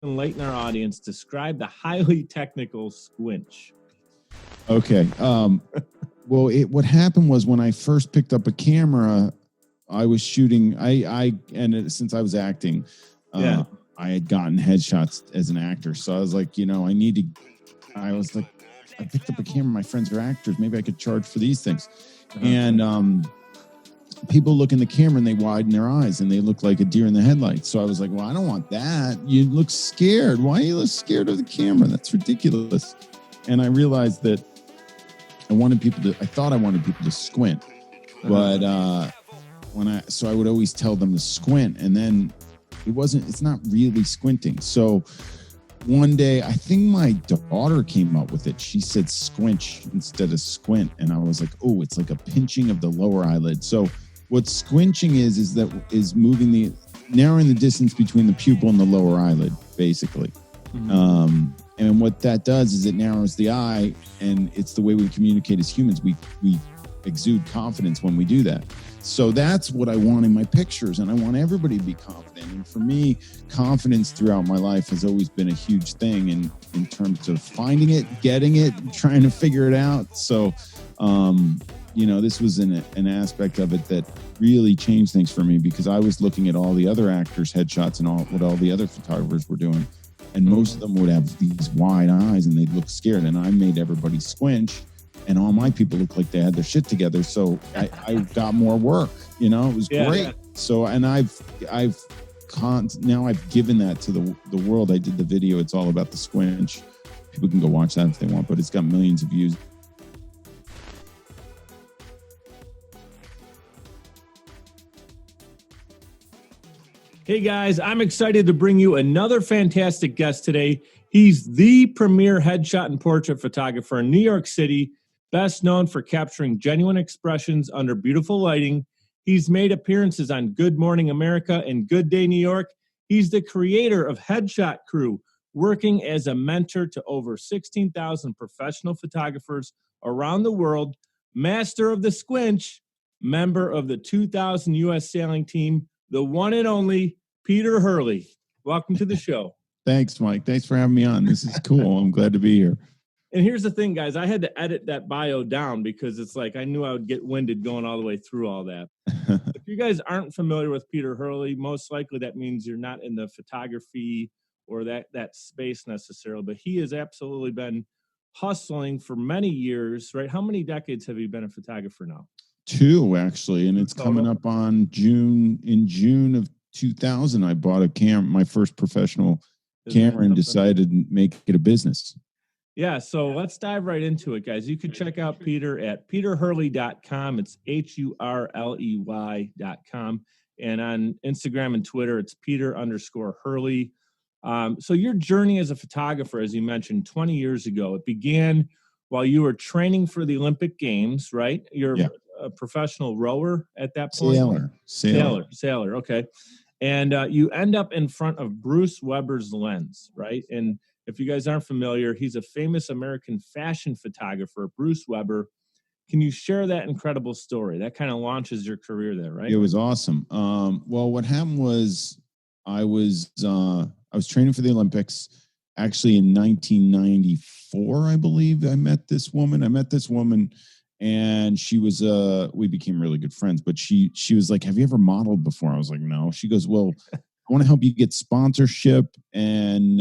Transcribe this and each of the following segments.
enlighten our audience, describe the highly technical squinch. Okay. Well, what happened was when I first picked up a camera, I was shooting. Since I was acting, I had gotten headshots as an actor. So I was like, I picked up a camera. My friends are actors. Maybe I could charge for these things. And people look in the camera and they widen their eyes and they look like a deer in the headlights. So I was like, well, I don't want that. You look scared. Why do you look scared of the camera? That's ridiculous. And I realized that I thought I wanted people to squint, but I would always tell them to squint, and then it's not really squinting. So one day, I think my daughter came up with it. She said squinch instead of squint. And I was like, oh, it's like a pinching of the lower eyelid. So what squinching is narrowing the distance between the pupil and the lower eyelid, basically. Mm-hmm. And what that does is it narrows the eye, and it's the way we communicate as humans. We exude confidence when we do that. So that's what I want in my pictures, and I want everybody to be confident. And for me, confidence throughout my life has always been a huge thing in terms of finding it, getting it, trying to figure it out. So, this was an aspect of it that really changed things for me, because I was looking at all the other actors' headshots and what all the other photographers were doing. And most of them would have these wide eyes and they'd look scared. And I made everybody squinch, and all my people looked like they had their shit together. So I got more work, it was great. Yeah. So, and now I've given that to the world. I did the video. It's all about the squinch. People can go watch that if they want, but it's got millions of views. Hey guys, I'm excited to bring you another fantastic guest today. He's the premier headshot and portrait photographer in New York City, best known for capturing genuine expressions under beautiful lighting. He's made appearances on Good Morning America and Good Day New York. He's the creator of Headshot Crew, working as a mentor to over 16,000 professional photographers around the world, master of the squinch, member of the 2000 U.S. sailing team, the one and only Peter Hurley. Welcome to the show. Thanks, Mike. Thanks for having me on. This is cool. I'm glad to be here. And here's the thing, guys. I had to edit that bio down because it's like I knew I would get winded going all the way through all that. If you guys aren't familiar with Peter Hurley, most likely that means you're not in the photography or that space necessarily, but he has absolutely been hustling for many years, right? How many decades have you been a photographer now? 2, actually, and it's coming up on June of 2000. I bought my first professional camera and decided to make it a business. Yeah, so let's dive right into it, guys. You can check out Peter at peterhurley.com. It's HURLEY.com. And on Instagram and Twitter, it's Peter_Hurley. So your journey as a photographer, as you mentioned, 20 years ago, it began while you were training for the Olympic Games, right? You're a professional rower at that point? Sailor. Okay. And you end up in front of Bruce Weber's lens, right? And if you guys aren't familiar, he's a famous American fashion photographer, Bruce Weber. Can you share that incredible story? That kind of launches your career there, right? It was awesome. Well, what happened was I was training for the Olympics. Actually, in 1994, I believe, I met this woman, and she was, we became really good friends, but she was like, have you ever modeled before? I was like, no. She goes, well, I want to help you get sponsorship, and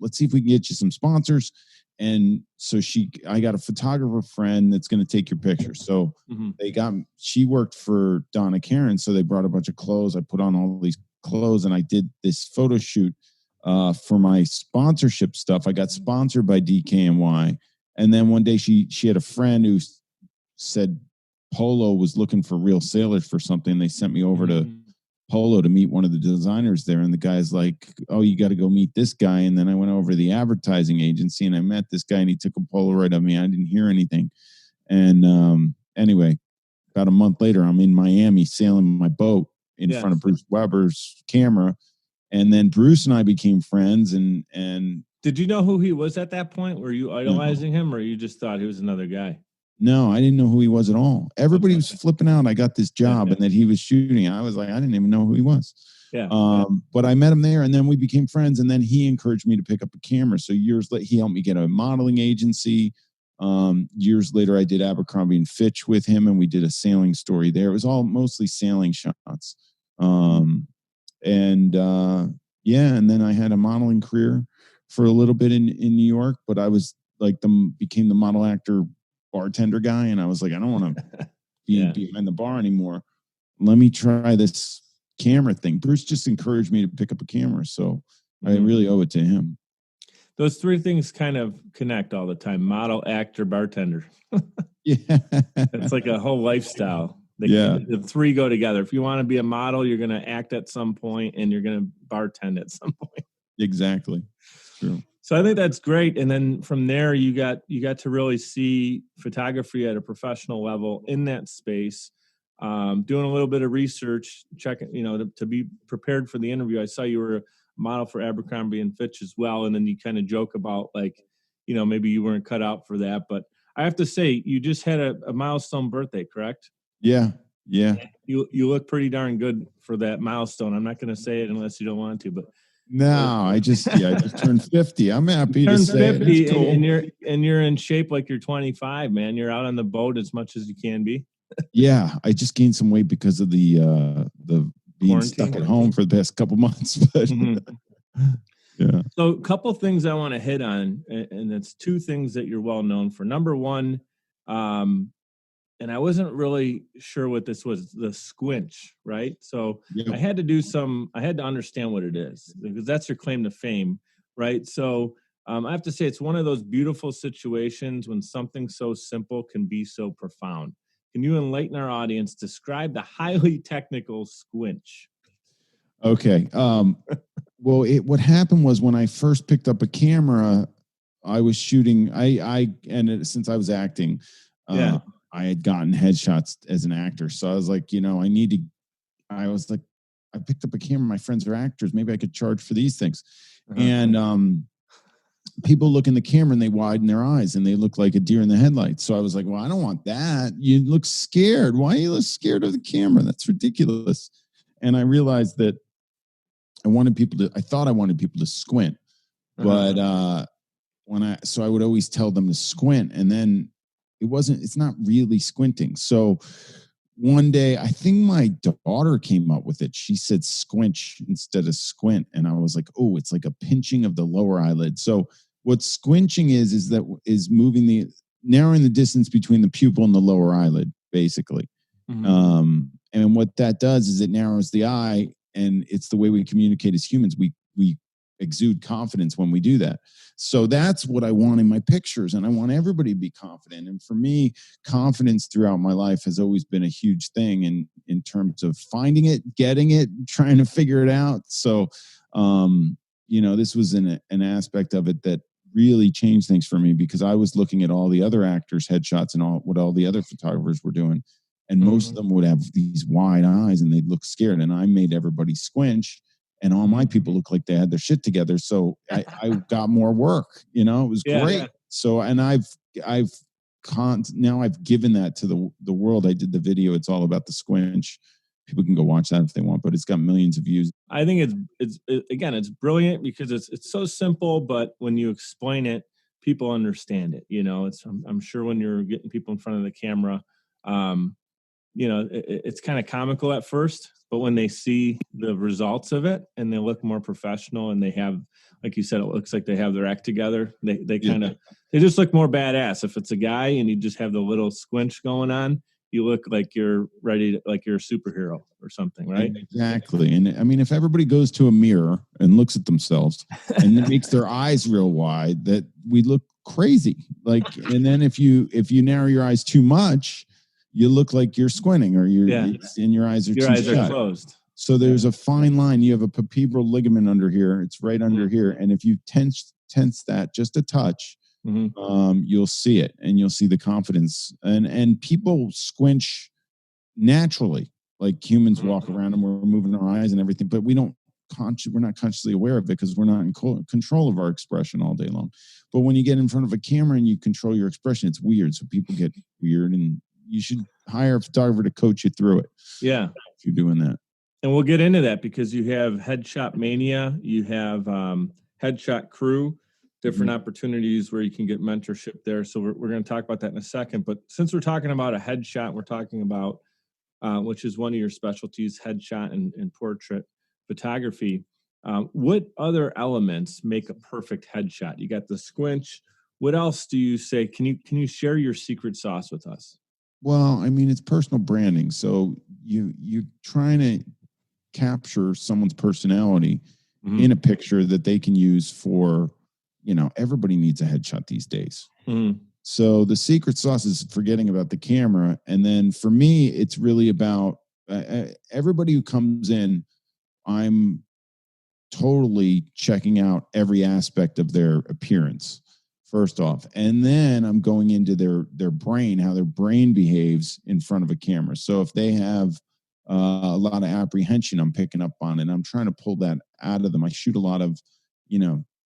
let's see if we can get you some sponsors. And so I got a photographer friend that's going to take your pictures. So she worked for Donna Karan. So they brought a bunch of clothes. I put on all these clothes and I did this photo shoot for my sponsorship stuff. I got sponsored by DKNY. And then one day she had a friend who said Polo was looking for real sailors for something. They sent me over to Polo to meet one of the designers there. And the guy's like, oh, you got to go meet this guy. And then I went over to the advertising agency and I met this guy and he took a Polaroid of me. I didn't hear anything. And anyway, about a month later, I'm in Miami sailing my boat in front of Bruce Weber's camera. And then Bruce and I became friends. And did you know who he was at that point? Were you idolizing him, or you just thought he was another guy? No, I didn't know who he was at all. Everybody was flipping out. I got this job and that he was shooting. I was like, I didn't even know who he was. Yeah. But I met him there, and then we became friends, and then he encouraged me to pick up a camera. So years later, he helped me get a modeling agency. Years later, I did Abercrombie and Fitch with him, and we did a sailing story there. It was all mostly sailing shots. And then I had a modeling career for a little bit in New York, but I was like became the model actor bartender guy, and I was like, I don't want to be behind the bar anymore. Let me try this camera thing. Bruce just encouraged me to pick up a camera, so I really owe it to him. Those three things kind of connect all the time: model, actor, bartender. Yeah, it's like a whole lifestyle. The three go together. If you want to be a model, you're going to act at some point, and you're going to bartend at some point. Exactly. True. So I think that's great. And then from there, you got to really see photography at a professional level in that space. Doing a little bit of research, checking, to be prepared for the interview. I saw you were a model for Abercrombie and Fitch as well. And then you kind of joke about maybe you weren't cut out for that. But I have to say, you just had a milestone birthday, correct? Yeah. You look pretty darn good for that milestone. I'm not going to say it unless you don't want to, but. No, I just turned 50. I'm happy to say 50 it. Cool. and you're in shape like you're 25, man. You're out on the boat as much as you can be. Yeah, I just gained some weight because of the being quarantine. Stuck at home for the past couple months. But yeah. So a couple things I want to hit on, and it's two things that you're well known for. Number one, and I wasn't really sure what this was, the squinch, right? So I had to understand what it is, because that's your claim to fame, right? So I have to say, it's one of those beautiful situations when something so simple can be so profound. Can you enlighten our audience, describe the highly technical squinch? Okay. Well, what happened was when I first picked up a camera, I was shooting, since I was acting, I had gotten headshots as an actor. So I was like, I picked up a camera. My friends are actors. Maybe I could charge for these things. And people look in the camera and they widen their eyes and they look like a deer in the headlights. So I was like, well, I don't want that. You look scared. Why are you look scared of the camera? That's ridiculous. And I realized that I thought I wanted people to squint, but I would always tell them to squint, and then it's not really squinting. So one day, I think my daughter came up with it. She said squinch instead of squint. And I was like, oh, it's like a pinching of the lower eyelid. So what squinching is narrowing the distance between the pupil and the lower eyelid, basically. And what that does is it narrows the eye, and it's the way we communicate as humans. We exude confidence when we do that. So that's what I want in my pictures, and I want everybody to be confident. And for me, confidence throughout my life has always been a huge thing in terms of finding it, getting it, trying to figure it out. So, this was an aspect of it that really changed things for me, because I was looking at all the other actors' headshots and what all the other photographers were doing. And most of them would have these wide eyes and they'd look scared. And I made everybody squinch. And all my people look like they had their shit together. So I got more work, it was great. Yeah. So, and now I've given that to the world. I did the video. It's all about the squinch. People can go watch that if they want, but it's got millions of views. I think it's brilliant because it's so simple, but when you explain it, people understand it. I'm sure when you're getting people in front of the camera, it's kind of comical at first, but when they see the results of it and they look more professional and they have, like you said, it looks like they have their act together. They just look more badass. If it's a guy and you just have the little squinch going on, you look like you're ready, like you're a superhero or something, right? Exactly. And I mean, if everybody goes to a mirror and looks at themselves and it makes their eyes real wide, that we look crazy. And then if you narrow your eyes too much, you look like you're squinting, or and your eyes are closed. So there's a fine line. You have a palpebral ligament under here. It's right under here. And if you tense that just a touch, you'll see it, and you'll see the confidence. And people squinch naturally, like humans walk around and we're moving our eyes and everything, but we're not consciously aware of it because we're not in control of our expression all day long. But when you get in front of a camera and you control your expression, it's weird. So people get weird, and you should hire a photographer to coach you through it. Yeah. If you're doing that. And we'll get into that because you have Headshot Mania, you have Headshot Crew, different opportunities where you can get mentorship there. So we're going to talk about that in a second. But since we're talking about a headshot, we're talking about, which is one of your specialties, headshot and portrait photography. What other elements make a perfect headshot? You got the squinch. What else do you say? Can you share your secret sauce with us? Well, I mean, it's personal branding. So you're trying to capture someone's personality in a picture that they can use for, everybody needs a headshot these days. So the secret sauce is forgetting about the camera. And then for me, it's really about everybody who comes in, I'm totally checking out every aspect of their appearance first off, and then I'm going into their brain, how their brain behaves in front of a camera. So if they have a lot of apprehension, I'm picking up on it. I'm trying to pull that out of them. I shoot a lot of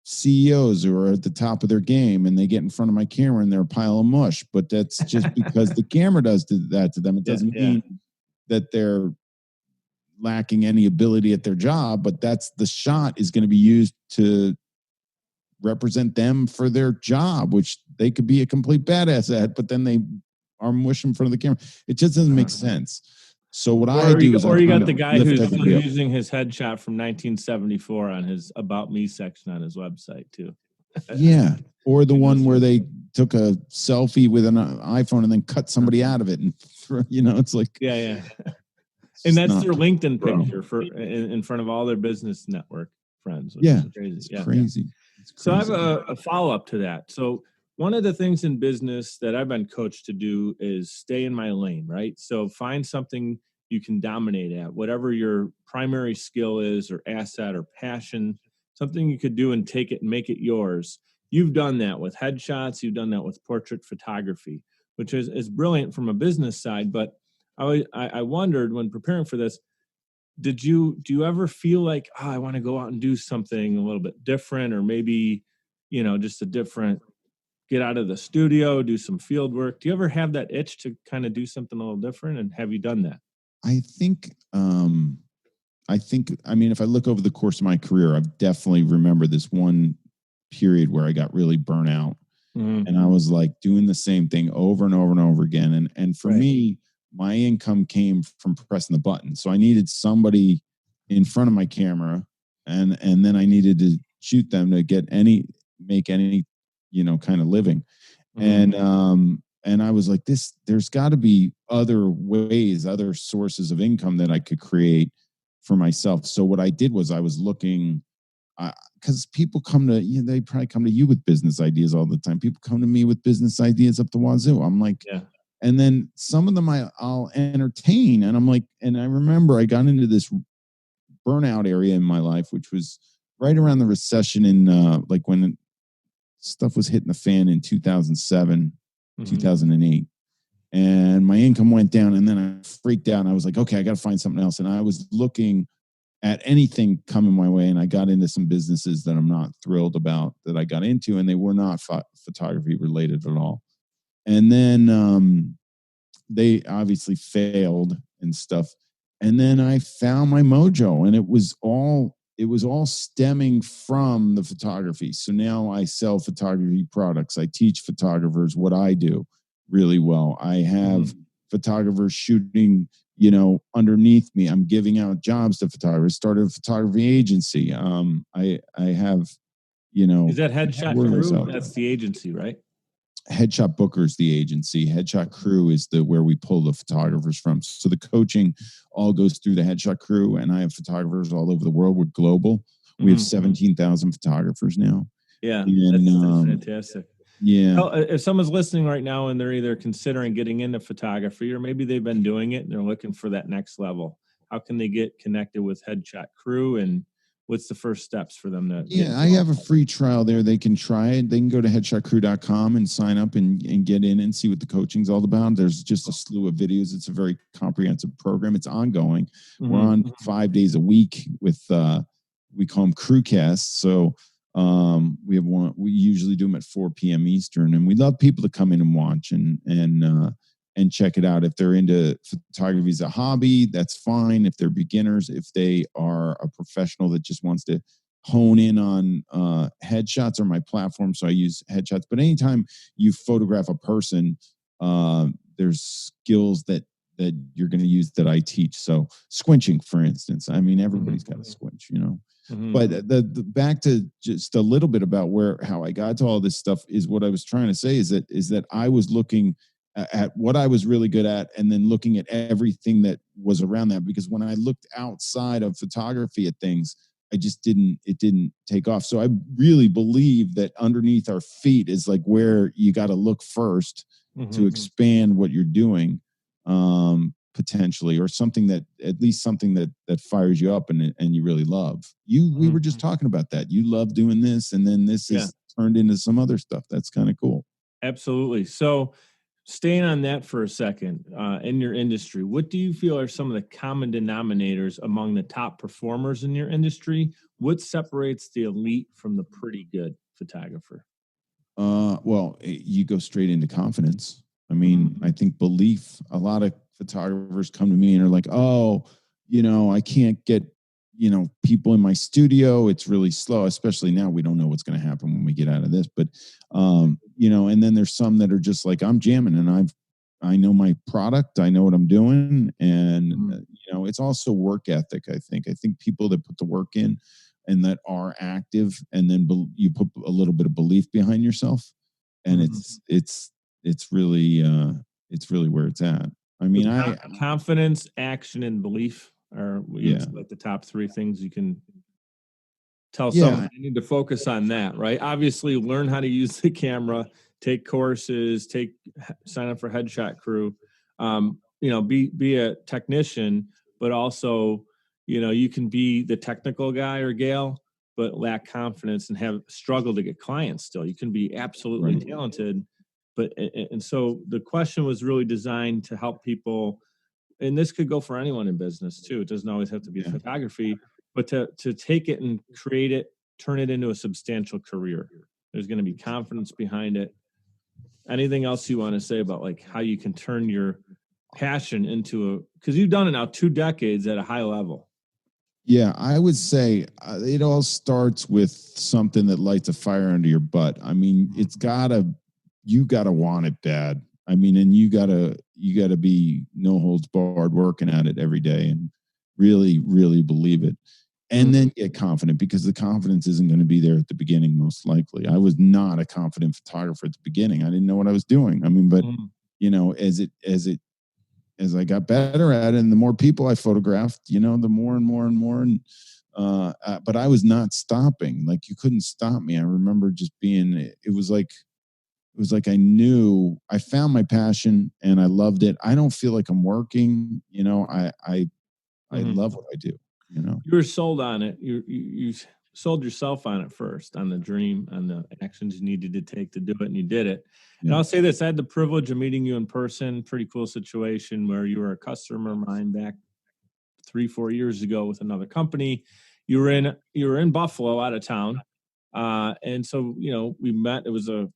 CEOs who are at the top of their game, and they get in front of my camera and they're a pile of mush, but that's just because the camera does that to them. It doesn't mean that they're lacking any ability at their job, but that's the shot is going to be used to represent them for their job, which they could be a complete badass at, but then they are mush in front of the camera. It just doesn't make sense. So what I do is, you got the guy who's still using his headshot from 1974 on his About Me section on his website too. Yeah, or the one where they took a selfie with an iPhone and then cut somebody out of it, and it's like and that's their LinkedIn picture for in front of all their business network friends. Yeah, it's crazy. So I have a follow-up to that. So one of the things in business that I've been coached to do is stay in my lane, right? So find something you can dominate at, whatever your primary skill is or asset or passion, something you could do and take it and make it yours. You've done that with headshots. You've done that with portrait photography, which is brilliant from a business side. But I wondered when preparing for this, do you ever feel like, I want to go out and do something a little bit different, or maybe, just a different, get out of the studio, do some field work? Do you ever have that itch to kind of do something a little different? And have you done that? I think, if I look over the course of my career, I've definitely remember this one period where I got really burnt out, and I was like doing the same thing over and over and over again. And for me, my income came from pressing the button. So I needed somebody in front of my camera, and then I needed to shoot them to make any, kind of living. And I was like, there's got to be other ways, other sources of income that I could create for myself. So what I did was I was looking, because people come to they probably come to you with business ideas all the time. People come to me with business ideas up the wazoo. I'm like, and then some of them I'll entertain. And I'm like, and I remember I got into this burnout area in my life, which was right around the recession in like when stuff was hitting the fan in 2007, 2008. And my income went down, and then I freaked out, and I was like, okay, I got to find something else. And I was looking at anything coming my way, and I got into some businesses that I'm not thrilled about that I got into, and they were not photography related at all. And then they obviously failed and stuff. And then I found my mojo, and it was all stemming from the photography. So now I sell photography products. I teach photographers what I do really well. I have photographers shooting, underneath me. I'm giving out jobs to photographers. Started a photography agency. I have, is that Headshot Crew? That's the agency, right? Headshot Booker's the agency. Headshot Crew is where we pull the photographers from. So the coaching all goes through the Headshot Crew, and I have photographers all over the world. We're global. We have 17,000 photographers now. Yeah, that's fantastic. Yeah. Well, if someone's listening right now and they're either considering getting into photography, or maybe they've been doing it and they're looking for that next level, how can they get connected with Headshot Crew, and what's the first steps for them to? I have a free trial there. They can try it. They can go to headshotcrew.com and sign up and get in and see what the coaching's all about. There's just a slew of videos. It's a very comprehensive program. It's ongoing. We're on 5 days a week with we call them crew casts. So we have one. We usually do them at 4 p.m. Eastern, and we love people to come in and watch and and check it out. If they're into photography as a hobby, that's fine. If they're beginners, if they are a professional that just wants to hone in on headshots, or my platform, so I use headshots. But anytime you photograph a person, there's skills that you're going to use that I teach. So squinching, for instance, I mean, everybody's got a squinch, you know. But the back to just a little bit about how I got to all this stuff is what I was trying to say is that I was looking at what I was really good at, and then looking at everything that was around that. Because when I looked outside of photography at things, it didn't take off. So I really believe that underneath our feet is like where you got to look first to expand what you're doing, potentially, or something that, at least something that fires you up and you really love. We were just talking about that. You love doing this, and then this is turned into some other stuff. That's kind of cool. Absolutely. So staying on that for a second, in your industry, what do you feel are some of the common denominators among the top performers in your industry? What separates the elite from the pretty good photographer? Well, you go straight into confidence. I mean, I think belief. A lot of photographers come to me and are like, "Oh, I can't get, people in my studio. It's really slow." Especially now, we don't know what's going to happen when we get out of this. But, and then there's some that are just like, "I'm jamming, and I know my product. I know what I'm doing." And it's also work ethic. I think people that put the work in and that are active, and then you put a little bit of belief behind yourself, and it's really where it's at. I mean, confidence, action, and belief are like the top three things you can tell someone. You need to focus on that, right? Obviously, learn how to use the camera, take courses, sign up for Headshot Crew. Be a technician, but also, you can be the technical guy or gal, but lack confidence and have struggle to get clients still. You can be absolutely talented, and so the question was really designed to help people, and this could go for anyone in business too. It doesn't always have to be photography, but to take it and create it, turn it into a substantial career. There's going to be confidence behind it. Anything else you want to say about like how you can turn your passion into because you've done it now 2 decades at a high level. Yeah, I would say it all starts with something that lights a fire under your butt. I mean, you gotta want it bad. I mean, and you gotta be no holds barred working at it every day and really, really believe it. And then get confident, because the confidence isn't going to be there at the beginning, most likely. I was not a confident photographer at the beginning. I didn't know what I was doing. I mean, but as I got better at it, and the more people I photographed, the more and more and more. And, but I was not stopping. Like, you couldn't stop me. I remember just it was like I knew I found my passion and I loved it. I don't feel like I'm working, I love what I do, You were sold on it. You sold yourself on it first, on the dream, on the actions you needed to take to do it, and you did it. And I'll say this, I had the privilege of meeting you in person. Pretty cool situation where you were a customer of mine back 3-4 years ago with another company. You were in Buffalo, out of town. And so, we met. It was a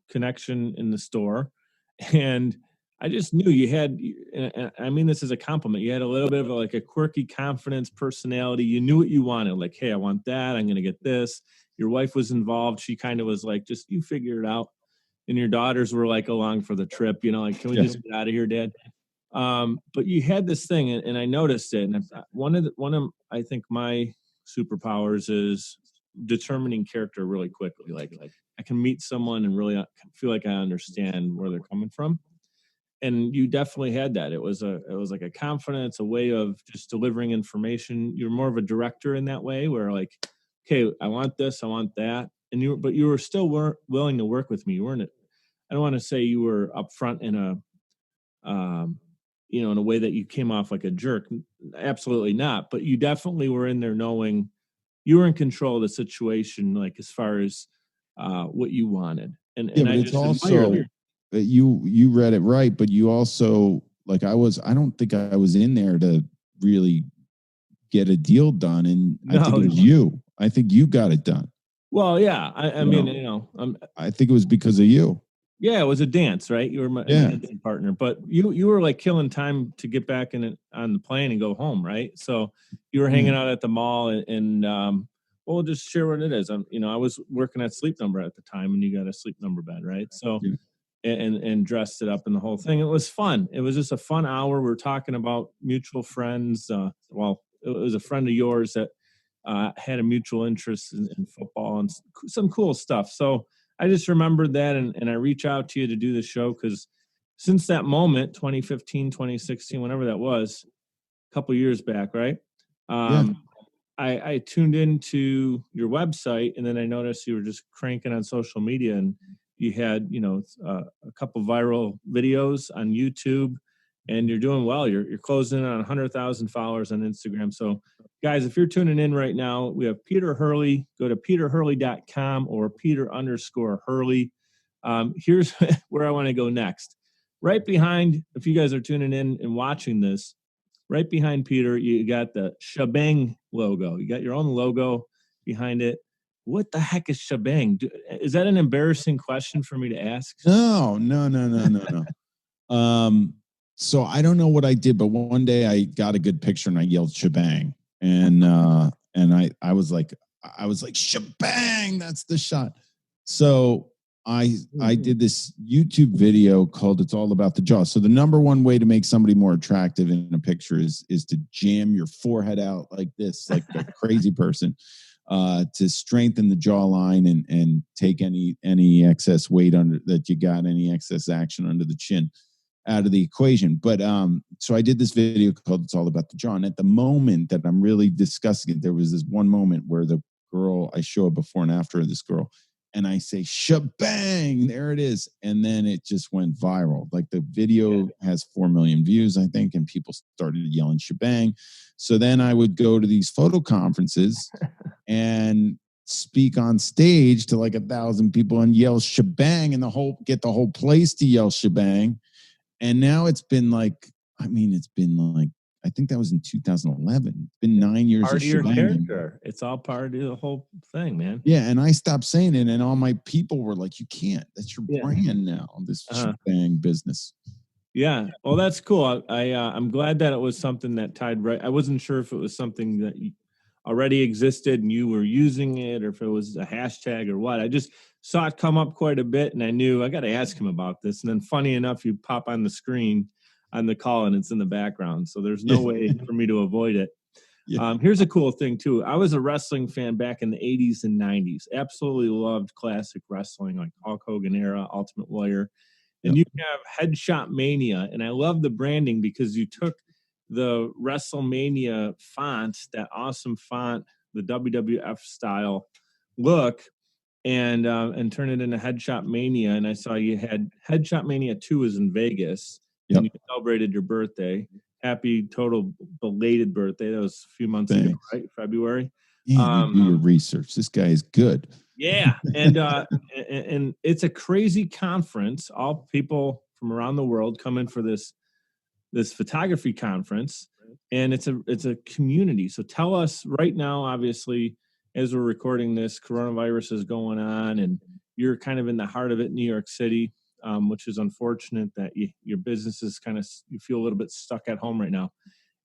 connection in the store. And I just knew you had, and I mean this as a compliment, you had a little bit of a quirky confidence, personality. You knew what you wanted. Like, hey, I want that. I'm going to get this. Your wife was involved. She kind of was like, just you figure it out. And your daughters were like along for the trip, like, can we just get out of here, Dad? But you had this thing, and I noticed it. And one of I think my superpowers is determining character really quickly. Like I can meet someone and really feel like I understand where they're coming from. And you definitely had that. It was like a confidence, a way of just delivering information. You're more of a director in that way, where like, okay, I want this, I want that, and but you were still willing to work with me. You weren't. I don't want to say you were upfront in in a way that you came off like a jerk. Absolutely not. But you definitely were in there knowing you were in control of the situation, like as far as what you wanted. And I it's just also you read it right, but you also I don't think I was in there to really get a deal done, and I think it was you. I think you got it done. Well, yeah. I mean, I think it was because of you. Yeah, it was a dance, right? You were my dancing partner, but you were like killing time to get back on the plane and go home, right? So you were hanging out at the mall, and well, we'll just share what it is. I was working at Sleep Number at the time, and you got a Sleep Number bed, right? So and dressed it up and the whole thing. It was fun. It was just a fun hour. We were talking about mutual friends. Well, it was a friend of yours that had a mutual interest in football and some cool stuff. So I just remembered that, and I reach out to you to do the show because since that moment, 2015, 2016, whenever that was, a couple years back, right? I tuned into your website, and then I noticed you were just cranking on social media, and you had, a couple viral videos on YouTube, and you're doing well. You're closing in on 100,000 followers on Instagram. So, guys, if you're tuning in right now, we have Peter Hurley. Go to peterhurley.com or Peter_Hurley. Here's where I want to go next. Right behind, if you guys are tuning in and watching this, right behind Peter, you got the Shebang logo. You got your own logo behind it. What the heck is Shebang? Is that an embarrassing question for me to ask? No. So I don't know what I did, but one day I got a good picture and I yelled Shebang, and I was like Shebang, that's the shot. So I did this YouTube video called "It's All About the Jaw." So the number one way to make somebody more attractive in a picture is to jam your forehead out like this, like a crazy person, to strengthen the jawline and take any excess weight that you got, any excess action under the chin out of the equation. But so I did this video called "It's All About the Jaw." And at the moment that I'm really discussing it, there was this one moment where the girl, I show a before and after of this girl, and I say, "Shebang," there it is. And then it just went viral. Like the video has 4 million views, I think, and people started yelling "Shebang." So then I would go to these photo conferences and speak on stage to like 1,000 people and yell "Shebang," and get the whole place to yell "Shebang." And now it's been like, I think that was in 2011. It's been 9 years part of your character. It's all part of the whole thing, man. Yeah, and I stopped saying it, and all my people were like, "You can't. That's your brand now. This Shebang business." Yeah, well, that's cool. I'm glad that it was something that tied right. I wasn't sure if it was something that already existed and you were using it, or if it was a hashtag or what. I just saw it come up quite a bit, and I knew I got to ask him about this. And then, funny enough, you pop on the screen on the call, and it's in the background, so there's no way for me to avoid it. Here's a cool thing too. I was a wrestling fan back in the 80s and 90s. Absolutely loved classic wrestling, like Hulk Hogan era, Ultimate Warrior. And you have Headshot Mania, and I love the branding because you took the WrestleMania font, that awesome font, the WWF style look, and turn it into Headshot Mania. And I saw you had Headshot Mania 2 was in Vegas, and you celebrated your birthday. Happy total belated birthday. That was a few months ago, right? February. Yeah, you do your research. This guy is good. Yeah, and it's a crazy conference. All people from around the world come in for this photography conference, and it's a community. So tell us right now, obviously, as we're recording this, coronavirus is going on, and you're kind of in the heart of it, New York City, which is unfortunate that your business is you feel a little bit stuck at home right now.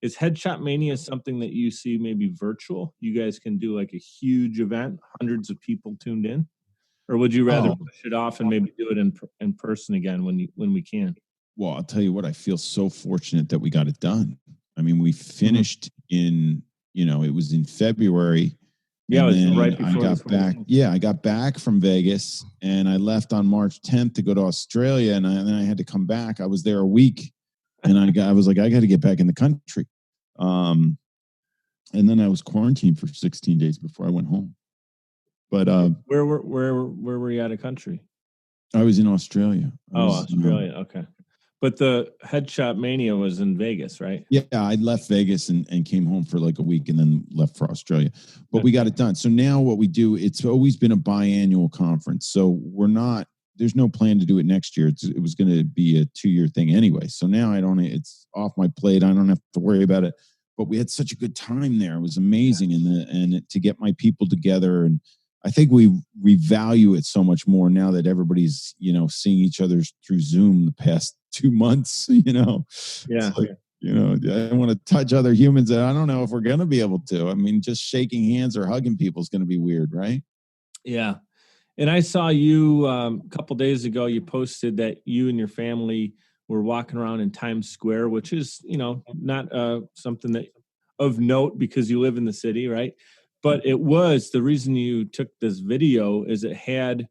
Is Headshot Mania something that you see maybe virtual? You guys can do like a huge event, hundreds of people tuned in, or would you rather push it off and maybe do it in person again when we can? Well, I'll tell you what, I feel so fortunate that we got it done. I mean, we finished it was in February. Yeah, it was right before I got back. Yeah, I got back from Vegas, and I left on March 10th to go to Australia, and then I had to come back. I was there a week, and I was like, I got to get back in the country. And then I was quarantined for 16 days before I went home. But where were you out of country? I was in Australia. Australia. Okay. But the Headshot Mania was in Vegas, right? Yeah, I left Vegas and came home for like a week and then left for Australia. But we got it done. So now what we do, it's always been a biannual conference. So there's no plan to do it next year. It was going to be a 2-year thing anyway. So now it's off my plate. I don't have to worry about it. But we had such a good time there. It was amazing. And to get my people together and I think we value it so much more now that everybody's, seeing each other through Zoom the past 2 months, Yeah. It's like, I want to touch other humans that I don't know if we're going to be able to. I mean, just shaking hands or hugging people is going to be weird, right? Yeah. And I saw you a couple days ago, you posted that you and your family were walking around in Times Square, which is, not something that of note because you live in the city, right? But it was the reason you took this video is it had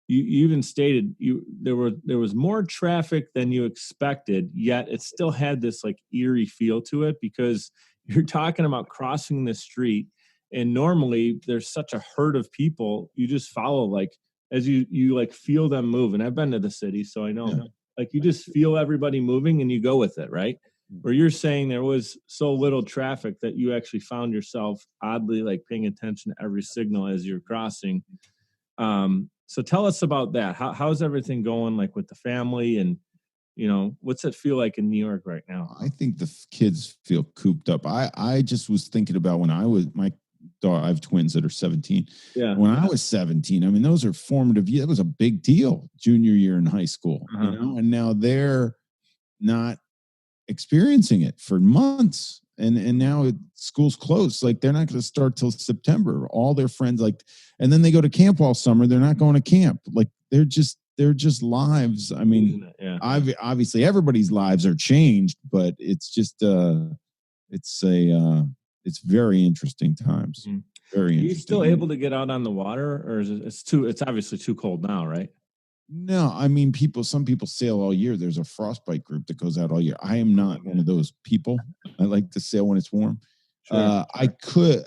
you even stated there was more traffic than you expected, yet it still had this like eerie feel to it because you're talking about crossing the street, and normally there's such a herd of people, you just follow like as you like feel them move. And I've been to the city, so I know like you just feel everybody moving and you go with it, right? Where you're saying there was so little traffic that you actually found yourself oddly like paying attention to every signal as you're crossing. So tell us about that. How's everything going like with the family and what's it feel like in New York right now? I think the kids feel cooped up. I just was thinking about when I was my daughter. I have twins that are 17. Yeah. When I was 17, I mean, those are formative years. That was a big deal, junior year in high school, and now they're not experiencing it for months. And now school's closed. Like they're not going to start till September. All their friends and then they go to camp all summer. They're not going to camp. Like they're just lives. I mean, obviously everybody's lives are changed, but it's just it's very interesting times. Mm-hmm. Very interesting. Are you still able to get out on the water, or is it's obviously too cold now, right? No, I mean, some people sail all year. There's a frostbite group that goes out all year. I am not one of those people. I like to sail when it's warm. Sure. I could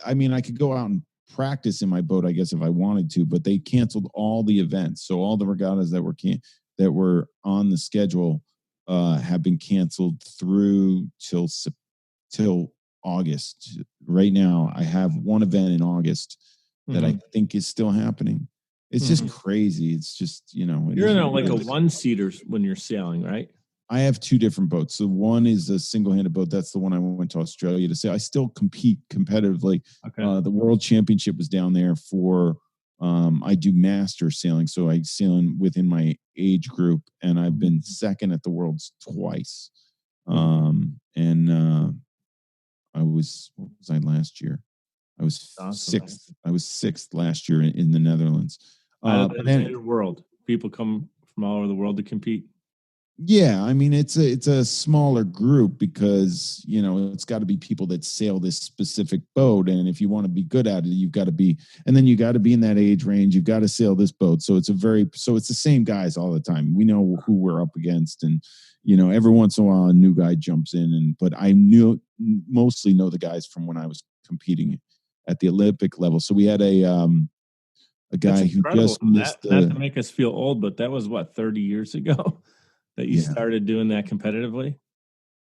go out and practice in my boat, I guess, if I wanted to, but they canceled all the events. So all the regattas that were on the schedule have been canceled through till August. Right now, I have one event in August that I think is still happening. It's just crazy. It's just, you're in like a one-seater when you're sailing, right? I have two different boats. So one is a single-handed boat. That's the one I went to Australia to sail. I still compete competitively. Okay. The World Championship was down there for, I do master sailing. So I sail within my age group, and I've been second at the Worlds twice. What was I last year? I was sixth. I was sixth last year in the Netherlands. Out of the entire world, people come from all over the world to compete. Yeah, I mean it's a smaller group because it's got to be people that sail this specific boat, and if you want to be good at it, you've got to be, and then you got to be in that age range. You've got to sail this boat, so it's the same guys all the time. We know who we're up against, and every once in a while a new guy jumps in, but I mostly know the guys from when I was competing at the Olympic level. So we had a guy who just missed not to make us feel old, but that was 30 years ago that you started doing that competitively?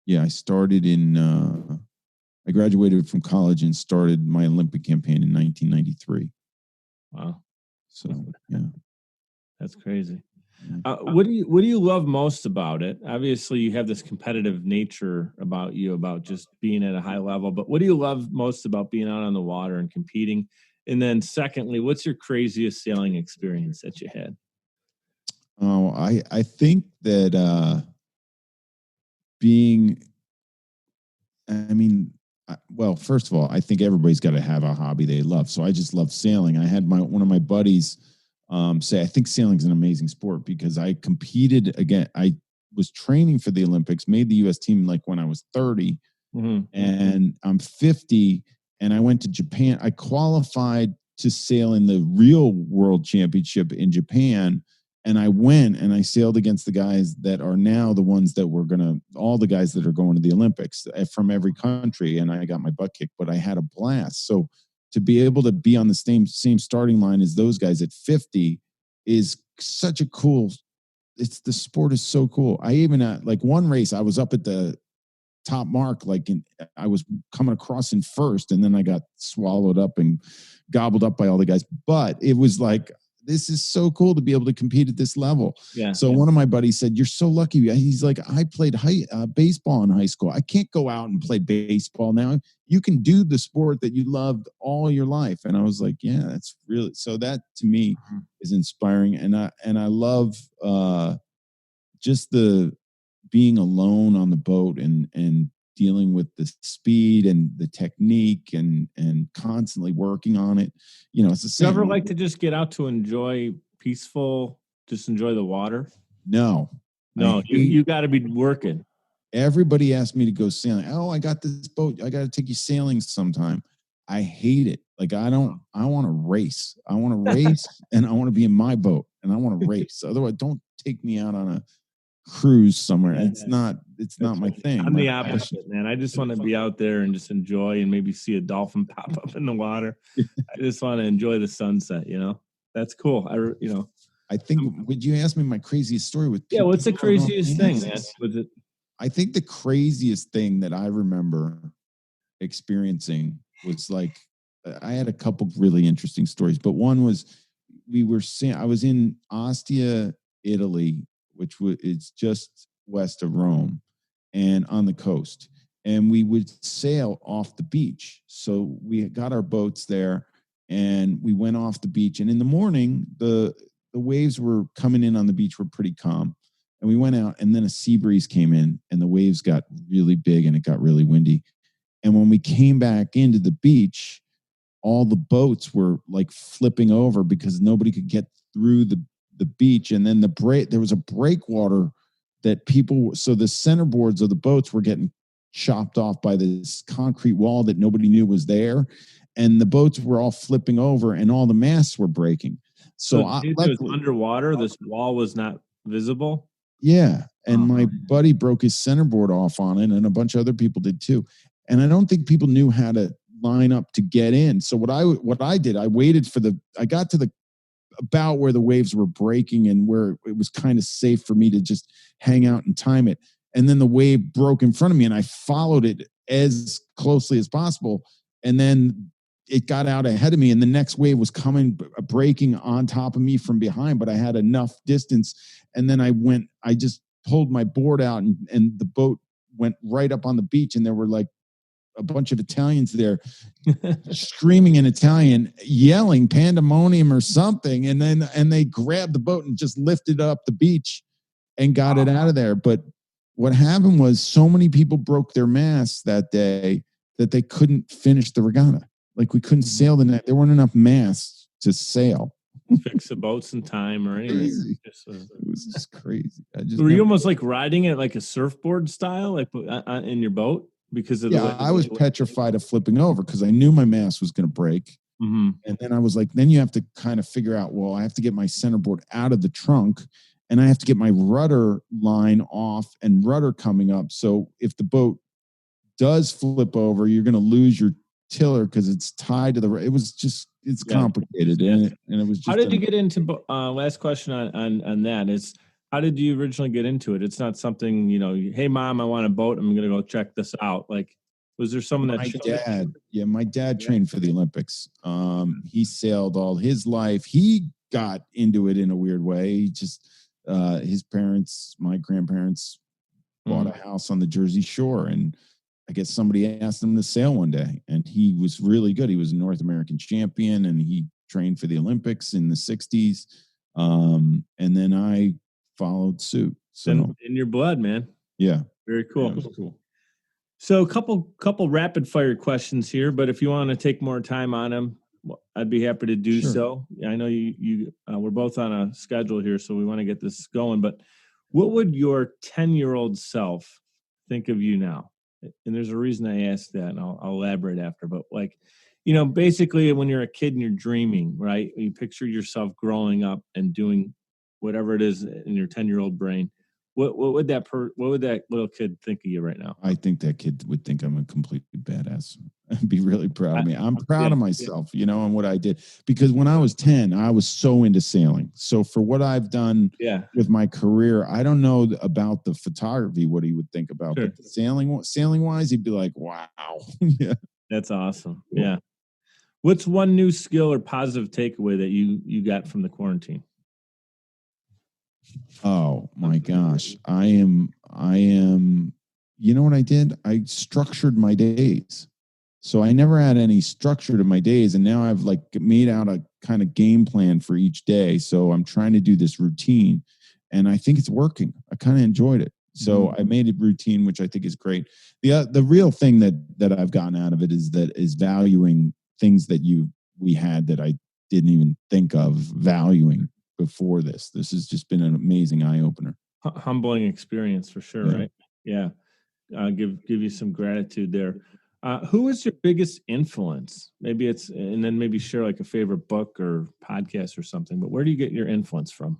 Yeah, I started I graduated from college and started my Olympic campaign in 1993. Wow. So, yeah. That's crazy. What do you love most about it? Obviously, you have this competitive nature about you, about just being at a high level, but what do you love most about being out on the water and competing? And then secondly, what's your craziest sailing experience that you had? Oh, I think that first of all, I think everybody's got to have a hobby they love. So I just love sailing. I had one of my buddies say, I think sailing's an amazing sport because I competed again. I was training for the Olympics, made the U.S. team like when I was 30, and I'm 50, and I went to Japan. I qualified to sail in the real world championship in Japan. And I went and I sailed against the guys that are now the ones that all the guys that are going to the Olympics from every country. And I got my butt kicked, but I had a blast. So to be able to be on the same starting line as those guys at 50 is such a cool, the sport is so cool. I even like one race, I was up at the top mark, I was coming across in first, and then I got swallowed up and gobbled up by all the guys. But it was like, this is so cool to be able to compete at this level. Yeah. So one of my buddies said, "You're so lucky." He's like, "I played baseball in high school. I can't go out and play baseball now. You can do the sport that you loved all your life." And I was like, "Yeah, that's really." So that to me is inspiring, and I love just the being alone on the boat and dealing with the speed and the technique and constantly working on it. It's the You same. ever like to just get out to enjoy peaceful, just enjoy the water? No. You got to be working. Everybody asked me to go sailing. Oh, I got this boat. I got to take you sailing sometime. I hate it. Like I want to race. I want to race and I want to be in my boat and I want to race. Otherwise, don't take me out on a cruise somewhere. It's not my thing. I'm the opposite, man. I just want to be out there and just enjoy and maybe see a dolphin pop up in the water. I just want to enjoy the sunset, That's cool. I think, would you ask me my craziest story with Yeah, what's the craziest thing, man? Was it? I think the craziest thing that I remember experiencing was like, I had a couple really interesting stories, but one was I was in Ostia, Italy, which it's just west of Rome and on the coast. And we would sail off the beach. So we got our boats there and we went off the beach. And in the morning, the waves were coming in on the beach were pretty calm. And we went out and then a sea breeze came in and the waves got really big and it got really windy. And when we came back into the beach, all the boats were like flipping over because nobody could get through the beach. And then there was a breakwater that so the centerboards of the boats were getting chopped off by this concrete wall that nobody knew was there. And the boats were all flipping over and all the masts were breaking. So it was underwater. This wall was not visible. Yeah. And my buddy broke his centerboard off on it and a bunch of other people did too. And I don't think people knew how to line up to get in. So what I did, I waited I got to about where the waves were breaking and where it was kind of safe for me to just hang out and time it. And then the wave broke in front of me and I followed it as closely as possible. And then it got out ahead of me and the next wave was breaking on top of me from behind, but I had enough distance. And then I just pulled my board out and the boat went right up on the beach and there were like a bunch of Italians there screaming in Italian, yelling pandemonium or something. And they grabbed the boat and just lifted up the beach and got it out of there. But what happened was so many people broke their masts that day that they couldn't finish the regatta. Like we couldn't sail the night. There weren't enough masts to sail. Fix the boats in time or anything. It was just crazy. Were you almost like riding it like a surfboard style, like in your boat? Because of I was petrified of flipping over because I knew my mast was going to break. Mm-hmm. And then I was like, then you have to kind of figure out, well, I have to get my centerboard out of the trunk and I have to get my rudder line off and rudder coming up. So if the boat does flip over, you're going to lose your tiller because it's tied to it's complicated. Yeah. And it was just. How did you get into, last question on that is, how did you originally get into it? It's not something, hey, Mom, I want a boat. I'm going to go check this out. Like, was there someone my dad trained for the Olympics. He sailed all his life. He got into it in a weird way. He just, my grandparents bought a house on the Jersey Shore. And I guess somebody asked him to sail one day. And he was really good. He was a North American champion and he trained for the Olympics in the 60s. And then I followed suit. So in your blood, man. Yeah. Very cool. Yeah, cool. So a couple rapid fire questions here, but if you want to take more time on them, I'd be happy to do so. I know we're both on a schedule here, so we want to get this going, but what would your 10-year-old self think of you now? And there's a reason I asked that, and I'll elaborate after, but basically when you're a kid and you're dreaming, right? You picture yourself growing up and doing whatever it is in your 10-year-old brain. What would that little kid think of you right now? I think that kid would think I'm a completely badass and be really proud of me. I'm proud of myself, and what I did. Because when I was 10, I was so into sailing. So for what I've done with my career, I don't know about the photography, what he would think about. But the sailing wise, he'd be like, wow. Yeah. That's awesome. Cool. Yeah. What's one new skill or positive takeaway that you got from the quarantine? Oh my gosh. I am, you know what I did? I structured my days. So I never had any structure to my days. And now I've like made out a kind of game plan for each day. So I'm trying to do this routine and I think it's working. I kind of enjoyed it. So I made a routine, which I think is great. The real thing that I've gotten out of it is valuing things that we had that I didn't even think of valuing before this. This has just been an amazing eye opener. Humbling experience for sure, right? Yeah. Give you some gratitude there. Who is your biggest influence? Maybe and then maybe share like a favorite book or podcast or something. But where do you get your influence from?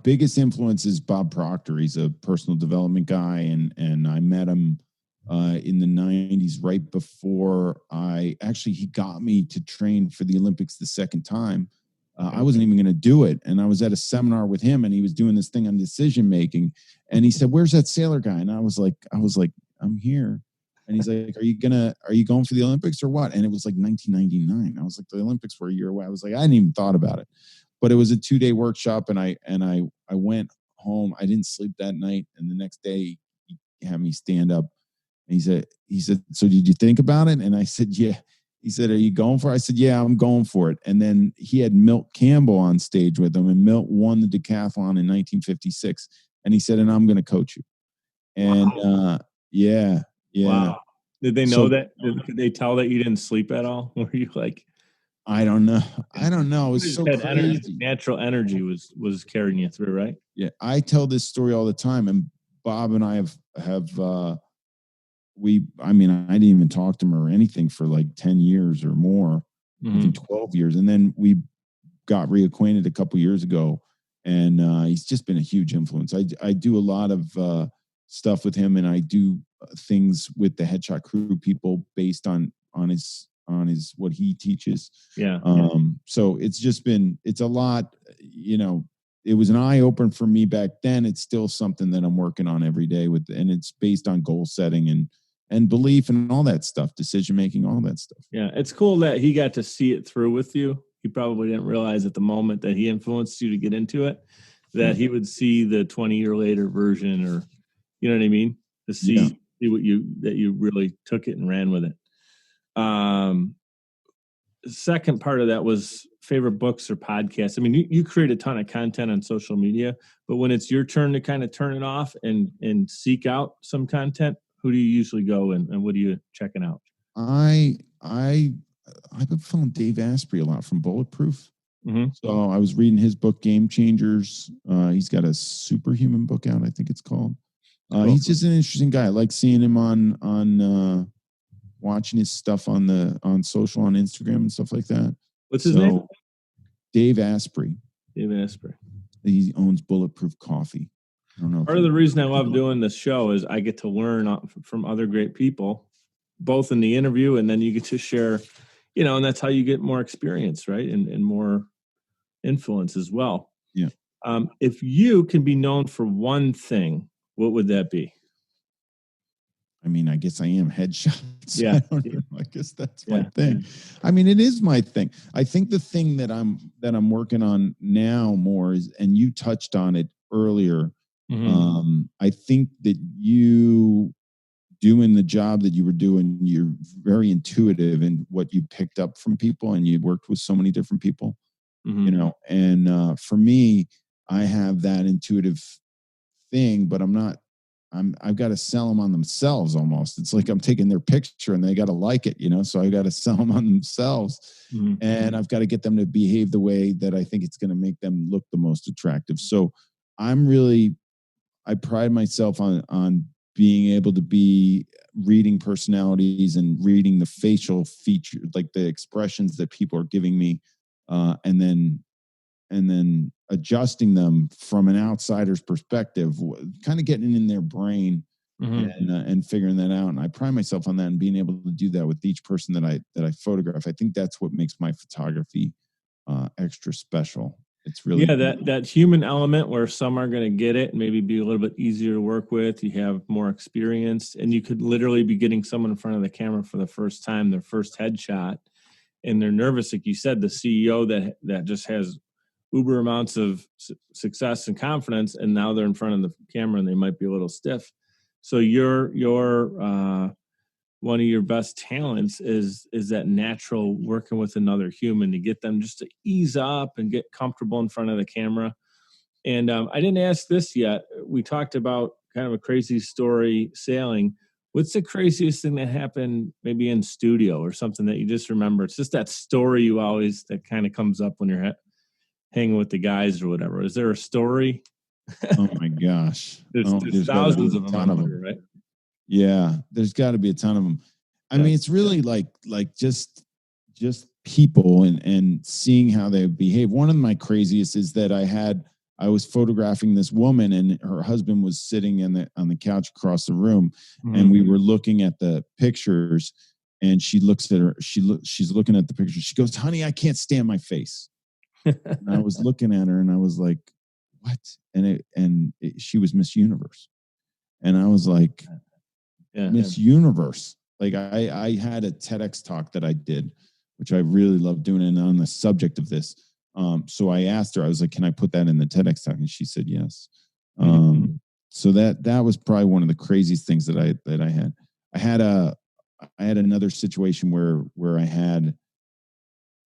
Biggest influence is Bob Proctor. He's a personal development guy, and I met him in the 90s, right before he got me to train for the Olympics the second time. I wasn't even going to do it. And I was at a seminar with him and he was doing this thing on decision making. And he said, "Where's that sailor guy?" And I was like, "I'm here." And he's like, are you going for the Olympics or what? And it was like 1999. I was like, the Olympics were a year away. I was like, I hadn't even thought about it, but it was a 2-day workshop. And I went home. I didn't sleep that night. And the next day he had me stand up. And he said, "So did you think about it?" And I said, "Yeah." He said, "Are you going for it?" I said, "Yeah, I'm going for it." And then he had Milt Campbell on stage with him, and Milt won the decathlon in 1956. And he said, "And I'm going to coach you." And yeah. Wow. Did they know that? Did they tell that you didn't sleep at all? Were you like, I don't know. It was so crazy. Energy, natural energy was carrying you through, right? Yeah. I tell this story all the time, and Bob and I have I didn't even talk to him or anything for like 10 years or more, even 12 years. And then we got reacquainted a couple years ago, and he's just been a huge influence. I do a lot of stuff with him, and I do things with the Headshot Crew people based on his what he teaches. Yeah. So it's a lot, it was an eye opener for me back then. It's still something that I'm working on every day and it's based on goal setting and belief and all that stuff, decision making, all that stuff. Yeah, it's cool that he got to see it through with you. He probably didn't realize at the moment that he influenced you to get into it, that he would see the 20-year later version, or you know what I mean, to see what you really took it and ran with it. Second part of that was favorite books or podcasts. I mean, you create a ton of content on social media, but when it's your turn to kind of turn it off and seek out some content, who do you usually go and what are you checking out? I've been following Dave Asprey a lot from Bulletproof. So I was reading his book, Game Changers. He's got a superhuman book out, I think it's called. He's just an interesting guy. I like seeing him on watching his stuff on social, on Instagram and stuff like that. What's his name? Dave Asprey. Dave Asprey. He owns Bulletproof Coffee. I don't know. Part of the reason I love doing this show is I get to learn from other great people, both in the interview and then you get to share, and that's how you get more experience, right? And more influence as well. Yeah. If you can be known for one thing, what would that be? I mean, I guess I am Headshots. Yeah. I don't know. I guess that's my thing. I mean, it is my thing. I think the thing that I'm working on now more is, and you touched on it earlier. I think that you doing the job that you were doing, you're very intuitive in what you picked up from people, and you worked with so many different people, and for me, I have that intuitive thing, but I've got to sell them on themselves almost. It's like I'm taking their picture and they got to like it, so I got to sell them on themselves, and I've got to get them to behave the way that I think it's going to make them look the most attractive. So I pride myself on being able to be reading personalities and reading the facial feature, like the expressions that people are giving me, and then adjusting them from an outsider's perspective, kind of getting in their brain and figuring that out. And I pride myself on that and being able to do that with each person that I photograph. I think that's what makes my photography extra special. It's really that human element where some are going to get it and maybe be a little bit easier to work with. You have more experience, and you could literally be getting someone in front of the camera for the first time, their first headshot, and they're nervous, like you said, the CEO that just has uber amounts of success and confidence, and now they're in front of the camera and they might be a little stiff. So your one of your best talents is that natural working with another human to get them just to ease up and get comfortable in front of the camera. And I didn't ask this yet. We talked about kind of a crazy story sailing. What's the craziest thing that happened maybe in studio or something that you just remember? It's just that story you always, that kind of comes up when you're hanging with the guys or whatever. Is there a story? Oh my gosh. There's thousands of them, right? Yeah, there's got to be a ton of them. I mean, it's really like just people and seeing how they behave. One of my craziest is that I was photographing this woman, and her husband was sitting on the couch across the room, and we were looking at the pictures, and she looks at her. She's looking at the picture. She goes, "Honey, I can't stand my face." And I was looking at her, and I was like, "What?" And she was Miss Universe, and I was like, Miss Universe. Like I had a TEDx talk that I did, which I really love doing, and on the subject of this. So I asked her, I was like, "Can I put that in the TEDx talk?" And she said yes. So that was probably one of the craziest things that I had. I had another situation where I had,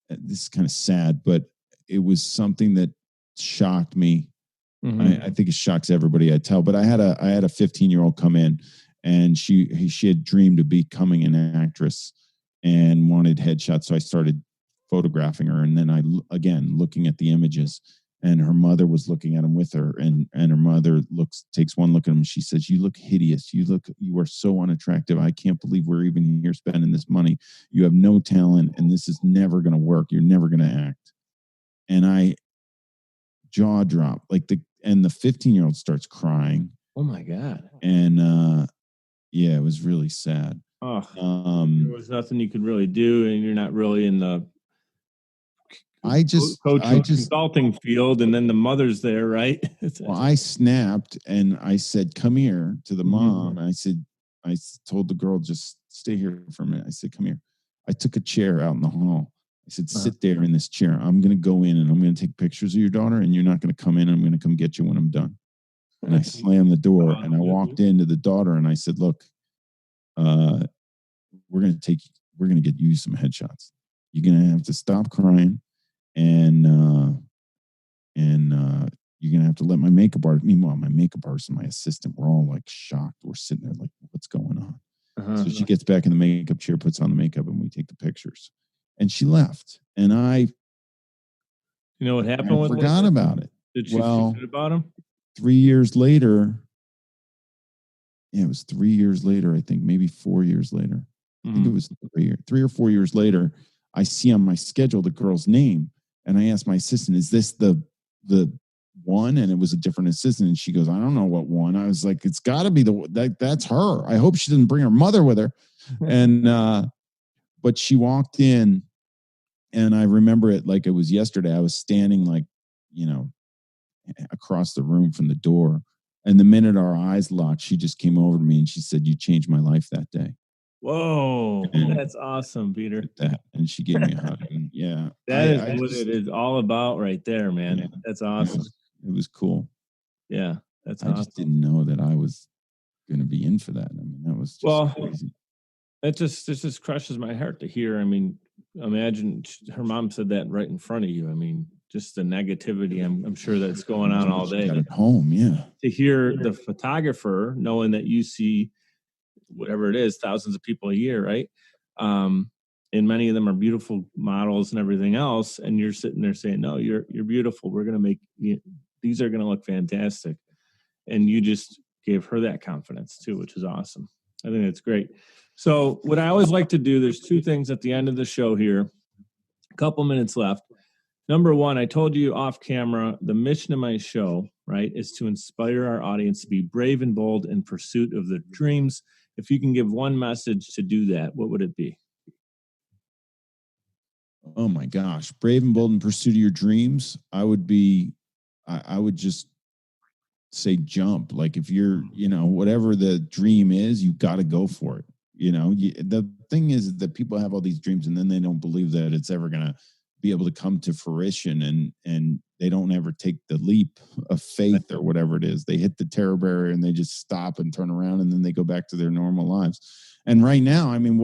this is kind of sad, but it was something that shocked me. I think it shocks everybody I tell, but I had a 15-year-old come in, and she had dreamed of becoming an actress and wanted headshots. So I started photographing her, and then again looking at the images, and her mother was looking at them with her, and her mother takes one look at him, and she says, "You look hideous. You are so unattractive. I can't believe we're even here spending this money. You have no talent, and this is never going to work. You're never going to act." And I jaw dropped, and the 15-year-old starts crying. Oh my God. And yeah, it was really sad. There was nothing you could really do, and you're not really in the consulting field, and then the mother's there, right? Well, I snapped and I said, "Come here," to the mom. I told the girl, "Just stay here for a minute." I said, "Come here." I took a chair out in the hall. I said, "Sit there in this chair. I'm going to go in and I'm going to take pictures of your daughter, and you're not going to come in. I'm going to come get you when I'm done." And I slammed the door, and I walked into the daughter, and I said, "Look, we're going to get you some headshots. You're going to have to stop crying, and you're going to have to let my makeup artist." Meanwhile, my makeup artist and my assistant were all like shocked. We're sitting there like, "What's going on?" So she gets back in the makeup chair, puts on the makeup, and we take the pictures. And she left. And you know what happened with forgot about it. Did she forget about him? 3 years later, it was 3 years later, I think, maybe 4 years later. I think it was 3 or 4 years later, I see on my schedule the girl's name. And I asked my assistant, "Is this the one?" And it was a different assistant. And she goes, "I don't know what one." I was like, "It's got to be that's her. I hope she didn't bring her mother with her." And but she walked in, and I remember it like it was yesterday. I was standing across the room from the door. And the minute our eyes locked, she just came over to me and she said, "You changed my life that day." Whoa, that's awesome, Peter. And she gave me a hug. And yeah, that is what it is all about right there, man. Yeah, that's awesome. It was cool. Yeah, that's awesome. I just didn't know that I was going to be in for that. I mean, that was just crazy. It just crushes my heart to hear. I mean, imagine her mom said that right in front of you. I mean, just the negativity I'm sure that's going on all day at home. Yeah. To hear the photographer knowing that you see whatever it is, thousands of people a year, right? And many of them are beautiful models and everything else. And you're sitting there saying, "No, you're beautiful. We're going to make these are going to look fantastic." And you just gave her that confidence too, which is awesome. I think that's great. So what I always like to do, there's two things at the end of the show here, a couple minutes left. Number one, I told you off camera, the mission of my show, right, is to inspire our audience to be brave and bold in pursuit of their dreams. If you can give one message to do that, what would it be? Oh my gosh. Brave and bold in pursuit of your dreams. I would just say jump. Like if you're, whatever the dream is, you got to go for it. The thing is that people have all these dreams and then they don't believe that it's ever going to be able to come to fruition, and they don't ever take the leap of faith or whatever it is. They hit the terror barrier and they just stop and turn around, and then they go back to their normal lives. And right now, I mean,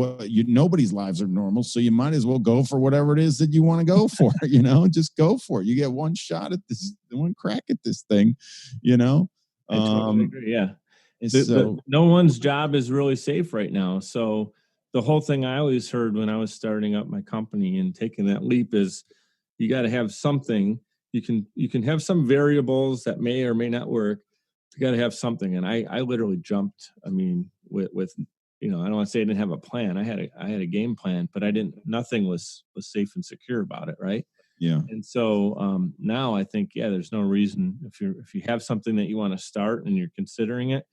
nobody's lives are normal, so you might as well go for whatever it is that you want to go for. Just go for it. You get one shot at this, one crack at this thing. I totally agree. Yeah. No one's job is really safe right now. So the whole thing I always heard when I was starting up my company and taking that leap is you got to have something. You can have some variables that may or may not work. You got to have something. And I literally jumped. I mean, with I don't want to say I didn't have a plan. I had a game plan, but nothing was safe and secure about it. Right. Yeah. And so now I think, there's no reason if you have something that you want to start and you're considering it,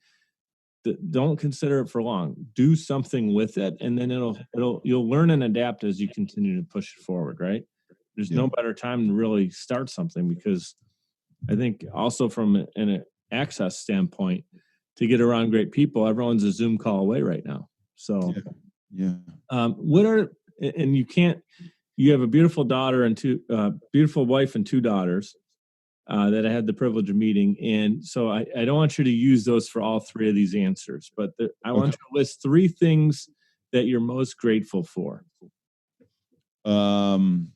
don't consider it for long. Do something with it, and then you'll learn and adapt as you continue to push it forward. Right? There's no better time to really start something, because I think also from an access standpoint, to get around great people, everyone's a Zoom call away right now. So, you have a beautiful daughter and beautiful wife and two daughters. That I had the privilege of meeting. And so I don't want you to use those for all three of these answers, but I want you to list three things that you're most grateful for. And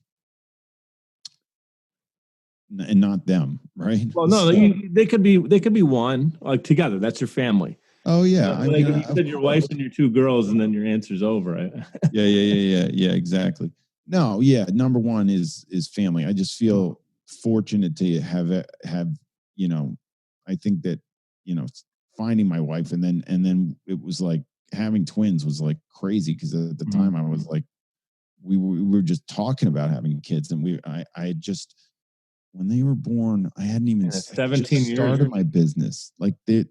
not them, right? Well, no, they could be one, like together. That's your family. Oh yeah. You said your wife and your two girls, and then your answer's over. Yeah, exactly. No, yeah. Number one is family. I just feel fortunate to have I think that finding my wife and then it was like having twins was like crazy, because at the time I was like we were just talking about having kids, and I just, when they were born, I hadn't even 17 years started my business. Like it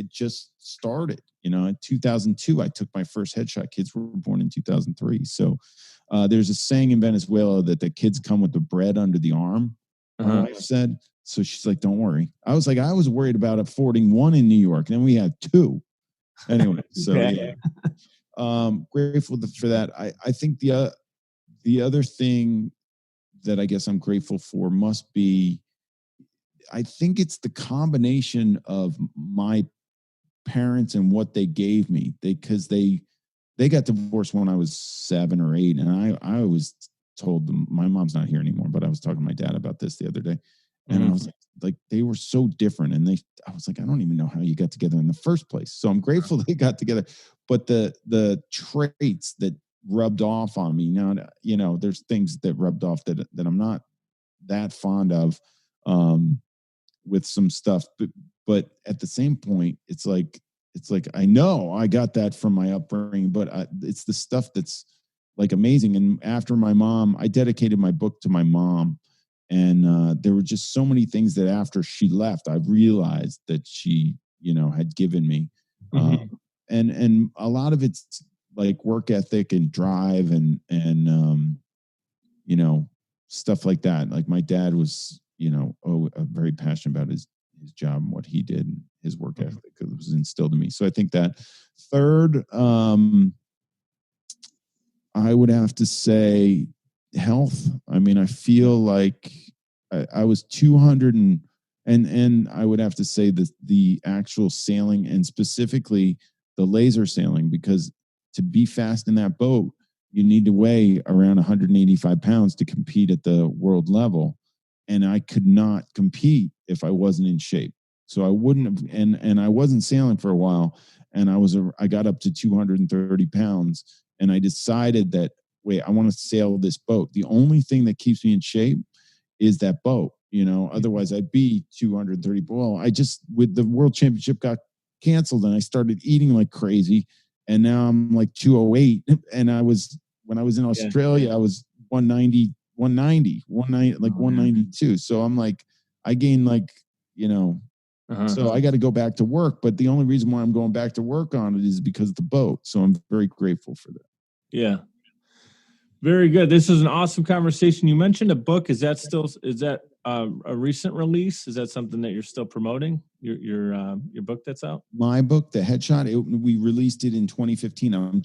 just started. In 2002 I took my first headshot. Kids were born in 2003. So there's a saying in Venezuela that the kids come with the bread under the arm. My wife said. So she's like, don't worry. I was worried about affording one in New York. And then we had two. Anyway, so grateful for that. I think the other thing that I guess I'm grateful for must be, I think it's the combination of my parents and what they gave me. Because they got divorced when I was 7 or 8, and I always told them, my mom's not here anymore, but I was talking to my dad about this the other day, and I was like, they were so different, and I was like, I don't even know how you got together in the first place. So I'm grateful they got together, but the traits that rubbed off on me now, there's things that rubbed off that I'm not that fond of, with some stuff, but at the same point, it's like I know I got that from my upbringing, but it's the stuff that's like amazing. And after my mom, I dedicated my book to my mom, and there were just so many things that after she left, I realized that she, had given me, and a lot of it's like work ethic and drive and stuff like that. Like my dad was, very passionate about his job and what he did, and his work ethic was instilled in me. So I think that. Third, I would have to say health. I mean, I feel like I was 200 and I would have to say that the actual sailing, and specifically the laser sailing, because to be fast in that boat, you need to weigh around 185 pounds to compete at the world level. And I could not compete if I wasn't in shape. So I wouldn't have, and I wasn't sailing for a while, and I got up to 230 pounds, and I decided that, wait, I want to sail this boat. The only thing that keeps me in shape is that boat, otherwise I'd be 230. Well, with the world championship got canceled, and I started eating like crazy, and now I'm like 208. And when I was in Australia, I was 190, like 192. So I'm like, I gained like, so I got to go back to work. But the only reason why I'm going back to work on it is because of the boat. So I'm very grateful for that. Yeah. Very good. This is an awesome conversation. You mentioned a book. Is that a recent release? Is that something that you're still promoting? your book that's out? My book, The Headshot, we released it in 2015. I'm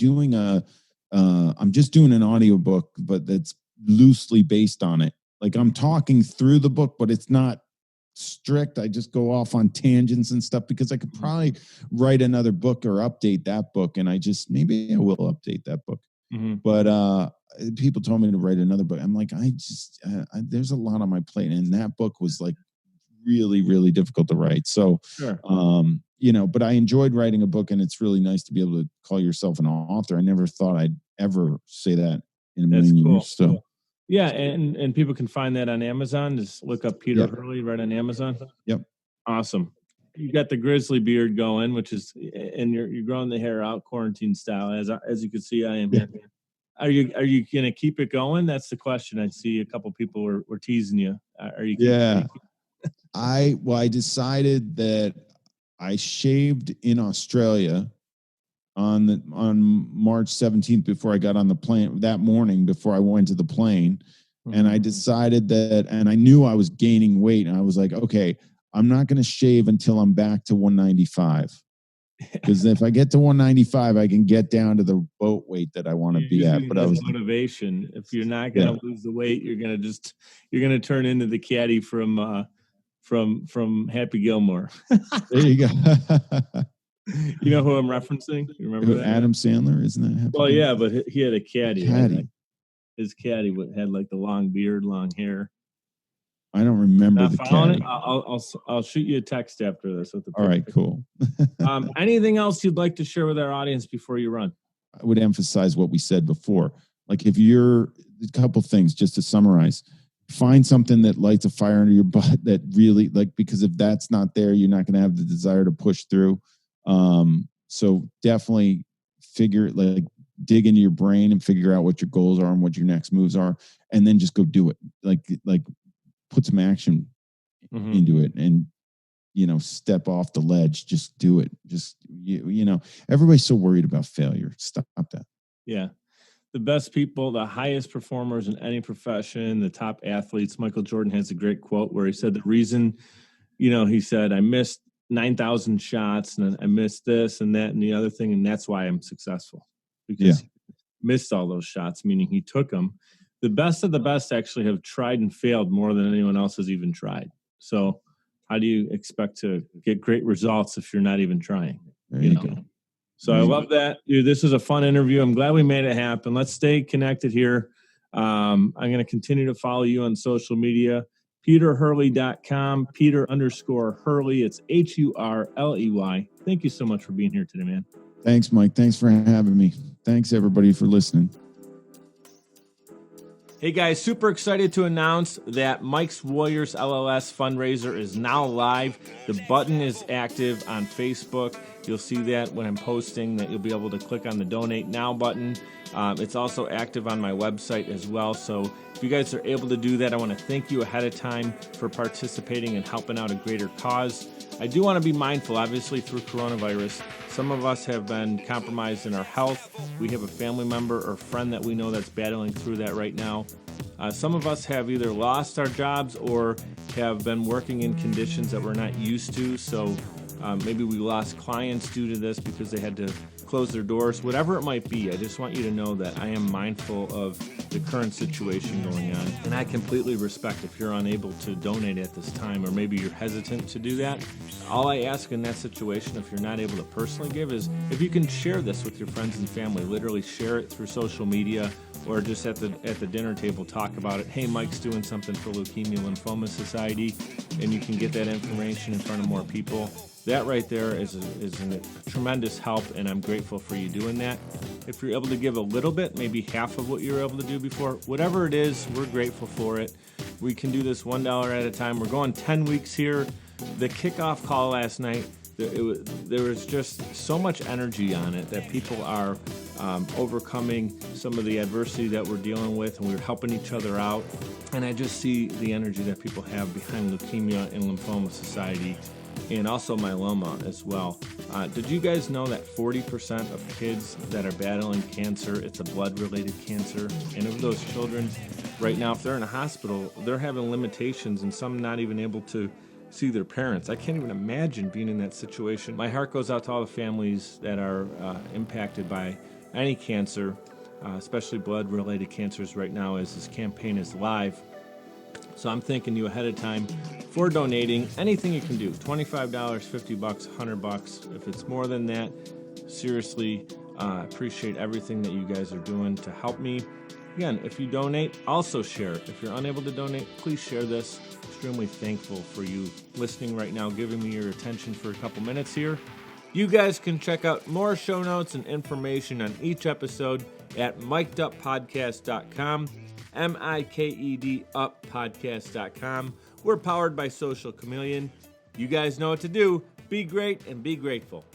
just doing an audiobook, but that's loosely based on it. Like I'm talking through the book, but it's not strict. I just go off on tangents and stuff because I could probably write another book or update that book. And maybe I will update that book. Mm-hmm. But people told me to write another book. I'm like, there's a lot on my plate. And that book was like really, really difficult to write. So, Sure. But I enjoyed writing a book, and it's really nice to be able to call yourself an author. I never thought I'd ever say that in a million years. So, cool. Yeah. And people can find that on Amazon. Just look up Peter Hurley right on Amazon. Yep. Awesome. You got the grizzly beard going, which is, and you're growing the hair out quarantine style. As you can see, I am here. Are you going to keep it going? That's the question. I see a couple people were teasing you. Are you? I decided that I shaved in Australia on March 17th before I got on the plane that morning before I went to the plane. Mm-hmm. And I decided that, and I knew I was gaining weight, and I was like, okay, I'm not going to shave until I'm back to 195. Because if I get to 195, I can get down to the boat weight that I want to be at. But I was motivation. If you're not going to lose the weight, you're going to turn into the caddy from Happy Gilmore. There you go. You know who I'm referencing? You remember that? Adam Sandler, isn't that? Well, yeah, but he had a caddy. His caddy had like the long beard, long hair. I don't remember the caddy. I'll shoot you a text after this. With the all right, cool. Anything else you'd like to share with our audience before you run? I would emphasize what we said before. Like if you're a couple things, just to summarize. Find something that lights a fire under your butt that really because if that's not there, you're not going to have the desire to push through. So definitely dig into your brain and figure out what your goals are and what your next moves are, and then just go do it. Like put some action into it and, step off the ledge. Just do it. Just, everybody's so worried about failure. Stop that. Yeah. The best people, the highest performers in any profession, the top athletes. Michael Jordan has a great quote where he said the reason, he said, I missed 9,000 shots and I missed this and that and the other thing. And that's why I'm successful, because he missed all those shots, meaning he took them. The best of the best actually have tried and failed more than anyone else has even tried. So how do you expect to get great results if you're not even trying? There you go. So I love that. Dude, this is a fun interview. I'm glad we made it happen. Let's stay connected here. I'm going to continue to follow you on social media. PeterHurley.com, Peter_Hurley. It's Hurley. Thank you so much for being here today, man. Thanks, Mike. Thanks for having me. Thanks, everybody, for listening. Hey guys, super excited to announce that Mike's Warriors LLS fundraiser is now live. The button is active on Facebook. You'll see that when I'm posting that you'll be able to click on the Donate Now button. It's also active on my website as well. So if you guys are able to do that, I want to thank you ahead of time for participating and helping out a greater cause. I do want to be mindful, obviously, through coronavirus. Some of us have been compromised in our health. We have a family member or friend that we know that's battling through that right now. Some of us have either lost our jobs or have been working in conditions that we're not used to. So maybe we lost clients due to this because they had to close their doors. Whatever it might be, I just want you to know that I am mindful of the current situation going on. And I completely respect if you're unable to donate at this time, or maybe you're hesitant to do that. All I ask in that situation, if you're not able to personally give, is if you can share this with your friends and family. Literally share it through social media, or just at the dinner table talk about it. Hey, Mike's doing something for Leukemia Lymphoma Society, and you can get that information in front of more people. That right there is a tremendous help, and I'm grateful for you doing that. If you're able to give a little bit, maybe half of what you were able to do before, whatever it is, we're grateful for it. We can do this $1 at a time. We're going 10 weeks here. The kickoff call last night, there was just so much energy on it that people are overcoming some of the adversity that we're dealing with, and we're helping each other out. And I just see the energy that people have behind Leukemia and Lymphoma Society, and also myeloma as well. Did you guys know that 40% of kids that are battling cancer, it's a blood-related cancer? And of those children, right now, if they're in a hospital, they're having limitations, and some not even able to see their parents. I can't even imagine being in that situation. My heart goes out to all the families that are impacted by any cancer, especially blood-related cancers right now as this campaign is live. So I'm thanking you ahead of time for donating. Anything you can do, $25, $50, $100. If it's more than that, seriously, appreciate everything that you guys are doing to help me. Again, if you donate, also share it. If you're unable to donate, please share this. Extremely thankful for you listening right now, giving me your attention for a couple minutes here. You guys can check out more show notes and information on each episode at mikeduppodcast.com, MIKED uppodcast.com. We're powered by Social Chameleon. You guys know what to do. Be great and be grateful.